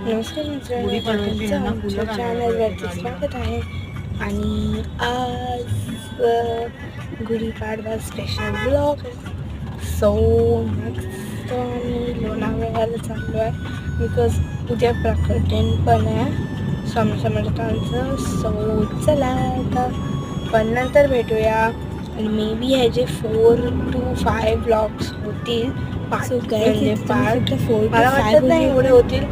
नमस्कार मित्रांनो, तुमचं आमच्या चॅनलवरती स्वागत आहे. आणि आज Gudi Padwa special blog. So next आम्ही लोणावळ्याला चाललो आहे बिकॉज उद्या प्रकटन पण आहे स्वामी समर्थांचं. सो चला आता पण नंतर भेटूया. आणि मे बी ह्याचे 4 to 5 ब्लॉग्स होतील. सो म्हणजे पार्ट 4 मला वाटत नाही एवढे होतील.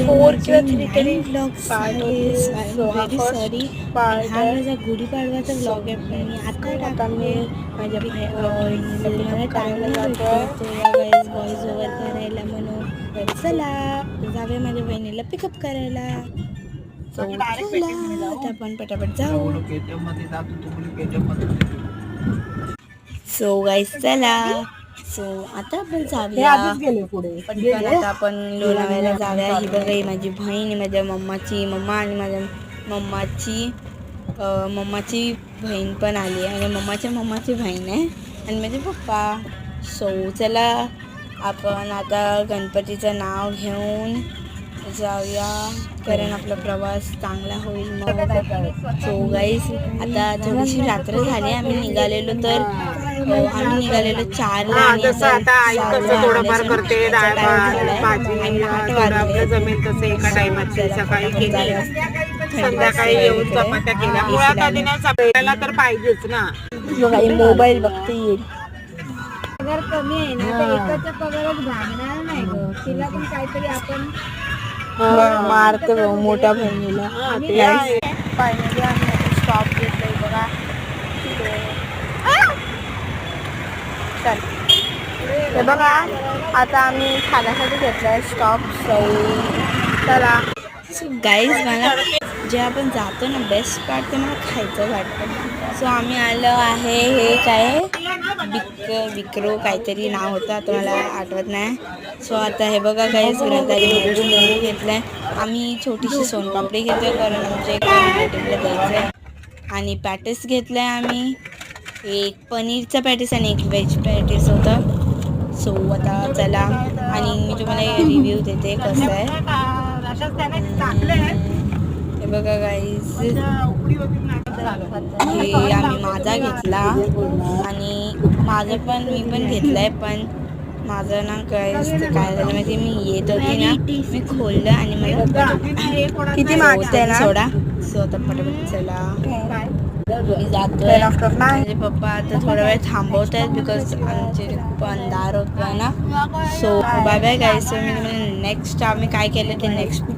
4 किंवा 3 तरी ब्लॉग्स पार्ट होतील. सो हा सॉरी, फर्स्ट पार्ट हा आहे. माझा गुढीपाडवाचा ब्लॉग आहे, पण मी आता आता मी माझ्या बहिणीला पिकअप करायला जातोय. व्हॉइस ओव्हर करायला म्हणून. तर चला जाऊया माझ्या बहिणीला पिकअप करायला. So, चला आता आपण पटापट जाऊ. सो गाईस चला. सो आता आपण जाऊया पटकन. आता आपण लोणावळ्याला जाऊया. ही बघा, ही माझी बहीण आहे, माझ्या मम्माची मम्मा आणि माझ्या मम्माची बहीण पण आली आहे आणि मम्माची बहीण आहे आणि माझे पप्पा. सो चला आपण आता गणपतीचं नाव घेऊन जाऊया, कारण आपला प्रवास चांगला होईल मग. सो गाईस आता थोडीशी रात्र झाली. आम्ही निघालेलो 4ला आणि थोडंफार करते. डाळ भात भाजी जमेल तसं एका टायमाची. सकाळी केली, संध्याकाळी येऊन चपात्या केल्या. मुळात आधी नाही चपात्याला तर पाहिजेच ना. मोबाईल बघते येईल. पगार कमी आहे ना, तर एकाचा पगारच भागणार नाही ग. तिला पण काहीतरी आपण मारतो मोठ्या बहिणीला. फायनली आम्ही स्टॉप घेतलाय बघा. हे बघा, आता आम्ही खाण्यासाठी घेतलाय स्टॉप. सो चला. सो गाईज, मला जे आपण जातो ना, बेस्ट पार्ट ते मला खायचं वाटतं. सो आम्ही आलो आहे, हे काय विक्रो काहीतरी नाव होतं, आता मला आठवत नाही. सो आता हे बघा गाईज, ग्रंथारी मोमो घेतलं आहे. आम्ही छोटीशी सोनपापडी घेतो आहे, कारण आमच्या एक रिलेटिव्हला द्यायचं आहे. आणि पॅटीस घेतलं आहे आम्ही, एक पनीरचा पॅटीस आणि एक व्हेज पॅटीस होतं. सो आता चला, आणि मी तुम्हाला रिव्ह्यू देते कसं आहे. हे बघा गाईज, हे आम्ही माझा घेतला आणि मी पण घेतलं आहे. पण माझं ना गाईज ते काय झालं माहिती, मी येत होती ना, मी खोललं आणि मला किती मागते ना सोडा. सो आता पटापट चला मी जातोय. माझे पप्पा आता थोडा वेळ थांबवत आहेत बिकॉज आमचे खूप अंधार होतोय ना. So bye bye guys. मी नेक्स्ट आम्ही काय केलं ते नेक्स्ट